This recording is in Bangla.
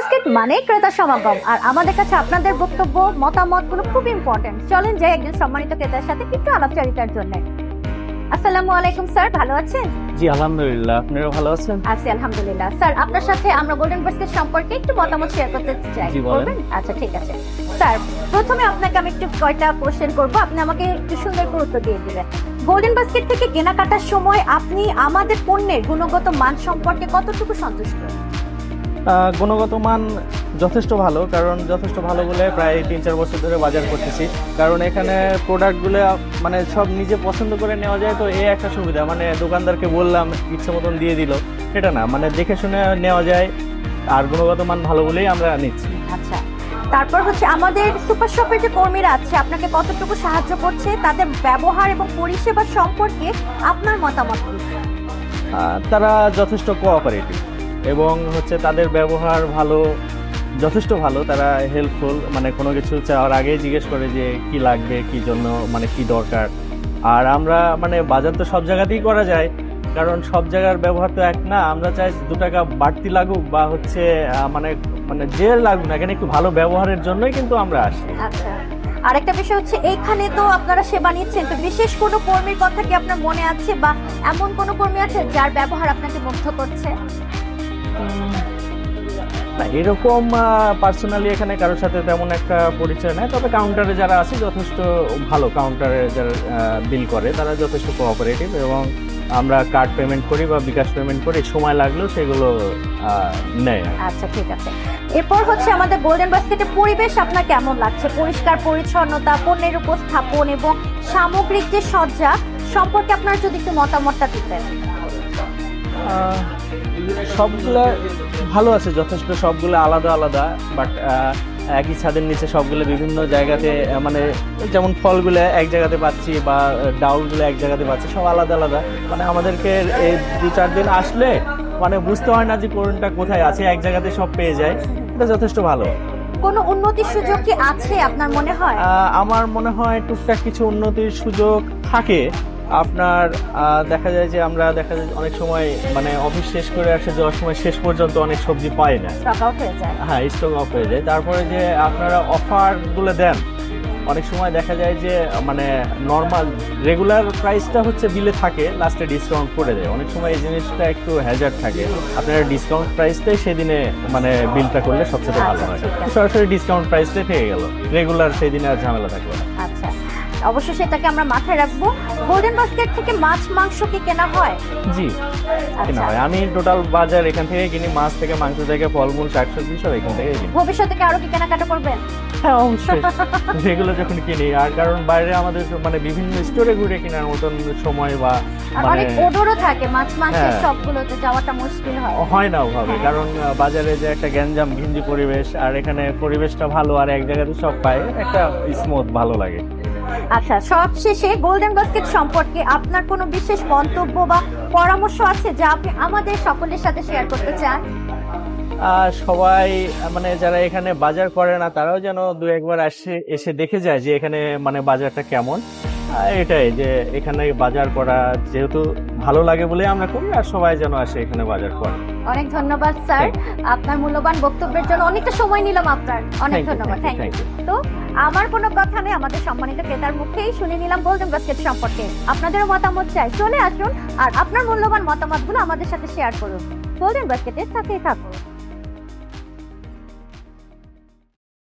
বাস্কেট মানে ক্রেতা সমাগম, আর আমাদের কাছে আপনাদের বক্তব্য মতামতগুলো খুব ইম্পর্টেন্ট। চলেন যাই একজন সম্মানিত ক্রেতার সাথে একটু আলাপচারিতার জন্য। আসসালামু আলাইকুম স্যার, ভালো আছেন? জি আলহামদুলিল্লাহ, আপনারা ভালো আছেন? আছি আলহামদুলিল্লাহ। স্যার, আপনার সাথে আমরা গোল্ডেন বাস্কেট সম্পর্কে একটু মতামত শেয়ার করতে চাই। জি, বলেন। করবেন? আচ্ছা ঠিক আছে স্যার, প্রথমে আপনাকে আমি একটু কয়টা কোশ্চেন করব, আপনি আমাকে একটু সুন্দর করে উত্তর দিয়ে দিবেন। গোল্ডেন বাস্কেট থেকে কেনাকাটার সময় আপনি আমাদের পণ্যের গুণগত মান সম্পর্কে কতটুকু সন্তুষ্ট? গুণগত মান যথেষ্ট ভালো, কারণ যথেষ্ট ভালো বলে প্রায় 3-4 বছর ধরে বাজার করতেছি। কারণ এখানে প্রোডাক্টগুলো মানে সব নিজে পছন্দ করে নেওয়া যায়, তো এই একটা সুবিধা। মানে দোকানদারকে বললাম ইচ্ছে মতন দিয়ে দিল, এটা না, মানে দেখে শুনে নেওয়া যায়। আর গুণগত মান ভালো বলেই আমরা নিচ্ছি। আচ্ছা, তারপর হচ্ছে আমাদের সুপার শপের যে কর্মীরা আছে আপনাকে কতটুকু সাহায্য করছে, তাদের ব্যবহার এবং পরিষেবা সম্পর্কে আপনার মতামত কি? তারা যথেষ্ট কোঅপারেটিভ এবং হচ্ছে তাদের ব্যবহার ভালো, যথেষ্ট ভালো। তারা হেল্পফুল, মানে কোনো কিছু চাওয়ার আগেই জিজ্ঞেস করে যে কি লাগবে, কি জন্য, মানে কি দরকার। আর আমরা মানে বাজার তো সব জায়গাতেই করা যায়, কারণ সব জায়গার ব্যবহার তো এক না। আমরা চাই 2 টাকা বাড়তি লাগুক বা হচ্ছে মানে মানে যে লাগুক না, এখানে একটু ভালো ব্যবহারের জন্যই কিন্তু আমরা আসি। আচ্ছা, আরেকটা বিষয় হচ্ছে এইখানে তো আপনারা সেবা নিচ্ছেন, তো বিশেষ কোনো কর্মীর কথা কি আপনার মনে আছে, বা এমন কোনো কর্মী আছে যার ব্যবহার আপনাকে মুগ্ধ করছে? না, এরকম পার্সোনালি এখানে কারোর সাথে তেমন একটা পরিচয় নেই, তবে কাউন্টারে যারা আছে যথেষ্ট ভালো। কাউন্টারে যারা বিল করে তারা যথেষ্ট কোঅপারেটিভ, এবং আমরা কার্ড পেমেন্ট করি বা বিকাশ পেমেন্ট করি, সময় লাগলেও সেগুলো নেয়। আচ্ছা ঠিক আছে। এরপর হচ্ছে আমাদের গোল্ডেন বাস্কেটের পরিবেশ আপনার কেমন লাগছে? পরিষ্কার পরিচ্ছন্নতা, পণ্যের উপস্থাপন এবং সামগ্রিক যে সজ্জা সম্পর্কে আপনার যদি একটু মতামতটা দিতেন। সবগুলা ভালো আছে, যথেষ্ট। সবগুলো আলাদা আলাদা, বাট একই ছাদের নিচে সবগুলো বিভিন্ন জায়গাতে, মানে যেমন ফলগুলো এক জায়গাতে পাচ্ছি বা ডাউলগুলো এক জায়গাতে পাচ্ছি, সব আলাদা আলাদা। মানে আমাদেরকে এই 2-4 দিন আসলে মানে বুঝতে হয় না যে কোনটা কোথায় আছে, এক জায়গাতে সব পেয়ে যায়। এটা যথেষ্ট ভালো। কোনো উন্নতির সুযোগ কি আছে আপনার মনে হয়? আমার মনে হয় টুকটাক কিছু উন্নতির সুযোগ থাকে। আপনার দেখা যায় যে অনেক সময় মানে অফিস শেষ করে আসে যাওয়ার সময় শেষ পর্যন্ত অনেক সবজি পাই না। স্টক আউট হয়ে যায়। হ্যাঁ, স্টক অফ হয়ে যায়। তারপরে যে আপনারা অফারগুলো দেন, অনেক সময় দেখা যায় যে মানে নর্মাল রেগুলার প্রাইসটা হচ্ছে বিলে থাকে, লাস্টে ডিসকাউন্ট করে দেয়। অনেক সময় এই জিনিসটা একটু হ্যাজার্ড থাকে। আপনারা ডিসকাউন্ট প্রাইসটাই সেদিনে মানে বিলটা করলে সবচেয়ে ভালো হয়। সরাসরি ডিসকাউন্ট প্রাইসটাই থেকে গেল, রেগুলার সেই দিনে আর ঝামেলা থাকলো না। আচ্ছা, অবশ্যই সেটাকে আমরা মাথায় রাখবো। গোল্ডেন বাস্কেট থেকে মাছ মাংস কি কেনা হয়? জি, কেনা হয়। আমি টোটাল বাজার এখান থেকে কিনি, মাছ থেকে, মাংস থেকে, ফলমূল, শাকসবজি সব এখান থেকে কিনি। ভবিষ্যতে কি আরো কি কেনাকাটা করবেন? হ্যাঁ অবশ্যই, যেগুলো যখন কিনি। আর কারণ বাইরে আমাদের মানে বিভিন্ন স্টোরে ঘুরে কেনার মতন সময় বা অনেক ওডরও থাকে, মাছ মাংসের হ্যাঁ, সবগুলোতে যাওয়াটা মুশকিল হয় না ওভাবে। কারণ বাজারে যে একটা গ্যাঞ্জাম ঘিঞ্জি পরিবেশ, আর এখানে পরিবেশটা ভালো, আর এক জায়গাতে সব পায়, একটা স্মুথ ভালো লাগে। আচ্ছা, সবশেষে গোল্ডেন বাস্কেট সম্পর্কে আপনার কোনো বিশেষ মন্তব্য বা পরামর্শ আছে যা আপনি আমাদের সকলের সাথে শেয়ার করতে চান? সবাই মানে যারা এখানে বাজার করে না তারাও যেন 2-1 বার এসে দেখে যায় যে এখানে মানে বাজারটা কেমন। এটাই যে এখানে বাজার করা যেহেতু ভালো লাগে বলে আমরা করি, আর সবাই যেন আসে এখানে বাজার করে। অনেক ধন্যবাদ স্যার, আপনার মূল্যবান বক্তব্যের জন্য। অনেকটা সময় নিলাম আপনার, অনেক ধন্যবাদ। Thank you. তো আমার কোনো কথা নেই, আমাদের সম্মানিত ক্রেতার মুখেই শুনে নিলাম গোল্ডেন বাস্কেট সম্পর্কে। আপনাদেরও মতামত চাই, চলে আসুন আর আপনার মূল্যবান মতামতগুলো আমাদের সাথে শেয়ার করুন। গোল্ডেন বাস্কেটের সাথেই থাকুন।